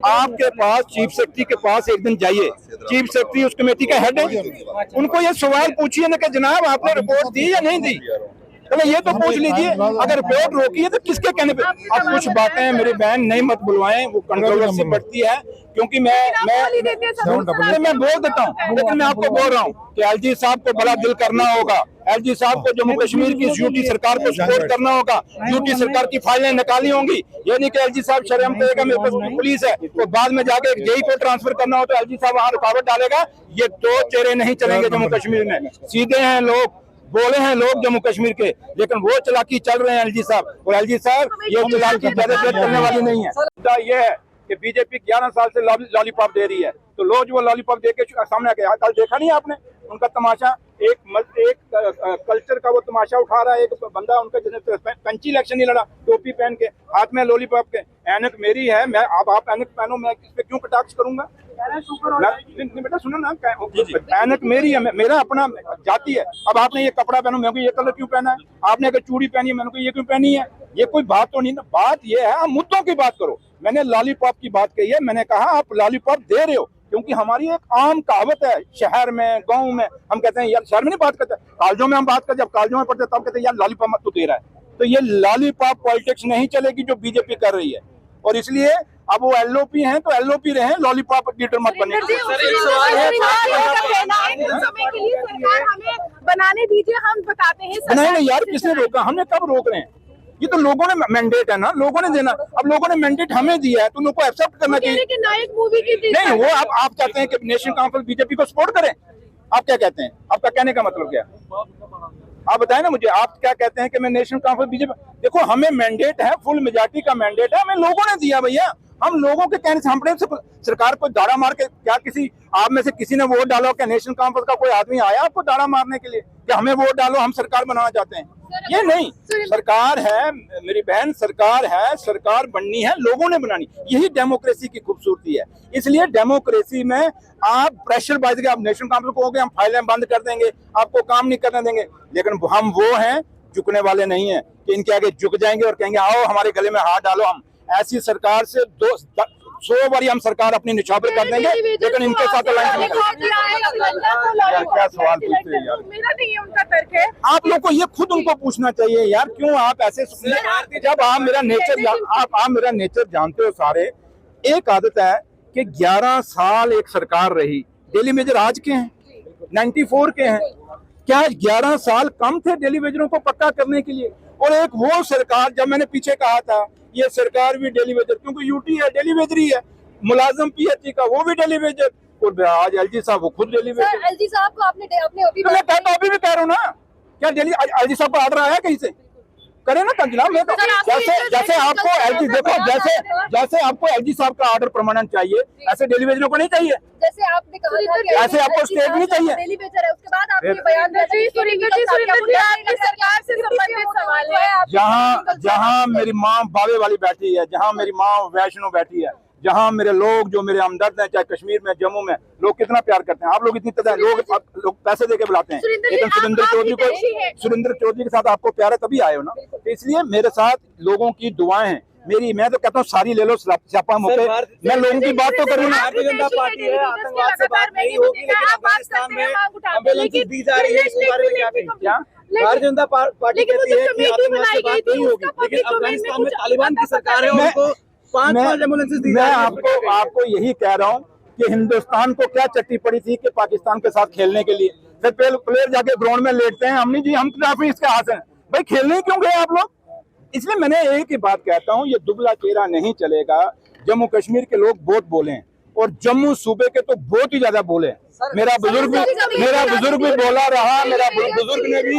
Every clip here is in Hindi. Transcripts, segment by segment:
आपके पास चीफ सेक्रेटरी के पास एक दिन जाइए, चीफ सेक्रेटरी उस कमेटी का हेड है, उनको ये सवाल पूछिए ना कि जनाब आपने रिपोर्ट दी या नहीं दी। चलो ये तो पूछ लीजिए, अगर रिपोर्ट रोकी है तो किसके कहने पे। अब कुछ बातें मेरी बहन नहीं मत बुलवाएं, वो कंट्रोवर्सी बढ़ती है, क्योंकि मैं बोल देता हूँ, लेकिन मैं आपको बोल रहा हूँ कि एलजी साहब को बड़ा दिल करना होगा, एलजी साहब को जम्मू कश्मीर की यूटी सरकार को सपोर्ट करना होगा, यूटी सरकार की फाइलें निकाली होंगी। ये नहीं कि एलजी साहब शर्म करेगा मेरे पास पुलिस है, तो बाद में जाके जेई को ट्रांसफर करना हो तो एलजी साहब वहाँ रुकावट डालेगा। ये दो चेहरे नहीं चलेंगे जम्मू कश्मीर में। सीधे हैं लोग, बोले हैं लोग जम्मू कश्मीर के, लेकिन वो चलाकी चल रहे हैं एलजी साहब, और एलजी साहब ये चलाकी ज्यादा देर चलने वाली नहीं है। ये है कि बीजेपी 11 साल से लॉलीपॉप दे रही है, तो लोग वो लॉलीपॉप दे के सामने आके, कल देखा नहीं आपने उनका तमाशा, एक कल्चर का वो तमाशा उठा रहा है, एक बंदा उनका जिसने पंची इलेक्शन नहीं लड़ा, टोपी पहन के, हाथ में लॉलीपॉप के, ऐनक मेरी है, मैं अब आप ऐनक पहनो, मैं इस पे क्यों कटाक्ष करूंगा। बेटा सुनो ना, ऐनक मेरी है, मेरा अपना जाति है। अब आपने ये कपड़ा पहनो, मेरे को ये कलर क्यों पहना है, आपने अगर चूड़ी पहनी है, मैंने को ये क्यों पहनी है, ये कोई बात तो नहीं ना। बात ये है, आप मुद्दों की बात करो। मैंने लॉलीपॉप की बात कही है, मैंने कहा आप लॉलीपॉप दे रहे हो, क्योंकि हमारी एक आम कहावत है, शहर में गांव में हम कहते हैं, यार शहर में नहीं बात करते, कॉलेजों में हम बात करते, जब कॉलेजों में पढ़ते तब कहते हैं यार लॉलीपॉप मत तो दे रहा है। तो ये लॉलीपॉप पॉलिटिक्स नहीं चलेगी जो बीजेपी कर रही है, और इसलिए अब वो एलओपी हैं तो एलओपी रहे, लॉलीपॉप लीडर मत बने। बनाने दीजिए, हम बताते हैं। नहीं यार, किसने रोका, हमने कब रोक रहे हैं, ये तो लोगों ने मैंडेट है ना, लोगों ने देना। अब लोगों ने मैंडेट हमें दिया है तो उनको एक्सेप्ट करना चाहिए। नायक मूवी की नहीं, वो आप कहते हैं कि नेशनल कॉन्फ्रेंस बीजेपी को सपोर्ट करें, आप क्या कहते हैं, आपका कहने का मतलब क्या है, आप बताएं ना मुझे, आप क्या कहते हैं कि मैं नेशनल कॉन्फ्रेंस बीजेपी। देखो हमें मैंडेट है, फुल मेजॉरिटी का मैंडेट है, हमें लोगों ने दिया भैया। हम लोगों के कहने से हमने सरकार को दाड़ा मार के, क्या किसी आप में से किसी ने वोट डालो, क्या नेशनल कॉन्फ्रेंस का कोई आदमी आया आपको दाड़ा मारने के लिए कि हमें वोट डालो, हम सरकार बनाना चाहते हैं? ये नहीं, सरकार है मेरी बहन, सरकार है, सरकार बननी है, लोगों ने बनानी, यही डेमोक्रेसी की खूबसूरती है। इसलिए डेमोक्रेसी में आप प्रेशर बाज के आप नेशनल कॉन्फ्रेंस को होगे, हम फाइलें बंद कर देंगे, आपको काम नहीं करने देंगे, लेकिन हम वो हैं झुकने वाले नहीं है कि इनके आगे झुक जाएंगे और कहेंगे आओ हमारे गले में हाथ डालो। हम ऐसी सरकार से 100 बारी हम सरकार अपनी निछावर कर देंगे, लेकिन इनके साथ क्या सवाल पूछते हैं यार, मेरा नहीं है, उनका तर्क है। आप लोग को ये खुद उनको पूछना चाहिए यार, क्यों आप ऐसे, जब आप मेरा नेचर जानते हो सारे। एक आदत है कि 11 साल एक सरकार रही, डेली वेजर आज के हैं 94 के हैं, क्या 11 साल कम थे डेली वेजरों को पक्का करने के लिए? और एक वो सरकार, जब मैंने पीछे कहा था ये सरकार भी डेली वेजर, क्योंकि यूटी है डेली वेजर ही है, मुलाजिम पीएचई का वो भी डेली वेजर, और आज एलजी साहब वो खुद डेली वेजर। एलजी साहब को आपने अभी तो मैं अभी भी कह रहा हूँ ना, क्या डेली एलजी साहब का ऑर्डर आया कहीं से? करे ना जनाब, मैं तो जैसे आपको एलजी, देखो जैसे आपको एलजी साहब का ऑर्डर परमानेंट चाहिए, ऐसे डेली वेजरों को नहीं चाहिए। जैसे आपने कहा था कि ऐसे आपको स्टेट नहीं चाहिए। डेली वेजर है, उसके बाद आपने बयान दिया सरकार से संबंधित सवाल है। जहाँ मेरी माँ बावे वाली बैठी है, जहाँ मेरी माँ वैष्णो बैठी है, जहाँ मेरे लोग जो मेरे हमदर्द हैं, चाहे कश्मीर में जम्मू में, लोग कितना प्यार करते हैं। आप लोग इतनी तरह लोग पैसे देके बुलाते हैं, लेकिन सुरेंद्र चौधरी के साथ आपको प्यार है तभी आए हो ना। तो इसलिए मेरे साथ लोगों की दुआएं हैं मेरी, मैं तो कहता हूँ सारी ले लो छापा मौके, मैं लोगों की बात तो करूँ ना। भारतीय जनता पार्टी है, आतंकवाद से बात नहीं होगी, लेकिन अफगानिस्तान में एम्बुलेंस दी जा रही है, इसके बारे में क्या कहेंगे? क्या भारतीय जनता पार्टी कहती है कि आतंकवाद से बात नहीं होगी, लेकिन अफगानिस्तान में तालिबान की सरकार है, उनको 5 एम्बुलेंस दी। मैं आपको यही कह रहा हूँ कि हिंदुस्तान को क्या चट्टी पड़ी थी कि पाकिस्तान के साथ खेलने के लिए फिर प्लेयर जाके ग्राउंड में लेटते हैं, हमने जी हम काफी इसके हाथ हैं भाई, खेलने क्यों गए आप लोग? इसलिए मैंने एक ही बात कहता हूँ, ये दुबला चेहरा नहीं चलेगा। जम्मू कश्मीर के लोग बहुत बोले हैं, और जम्मू सूबे के तो बहुत ही ज्यादा बोले हैं। मेरा बुजुर्ग भी बोला रहा, मेरा बुजुर्ग ने भी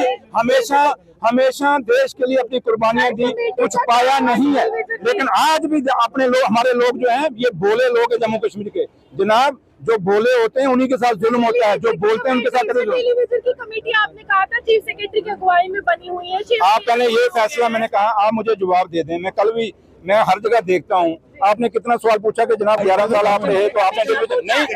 हमेशा देश के लिए अपनी कुर्बानियां दी, कुछ पाया नहीं है, लेकिन आज भी अपने लोग, हमारे लोग जो हैं ये बोले लोग हैं जम्मू कश्मीर के। जनाब जो बोले होते हैं उन्हीं के साथ जुल्म होता है, जो बोलते हैं उनके साथ की कमेटी आपने कहा था चीफ सेक्रेटरी की अगुवाई में बनी हुई है। आप पहले ये फैसला, मैंने कहा आप मुझे जवाब दे दें। मैं हर जगह देखता हूँ, आपने कितना सवाल पूछा कि जनाब 11 साल आप रहे तो आपने नहीं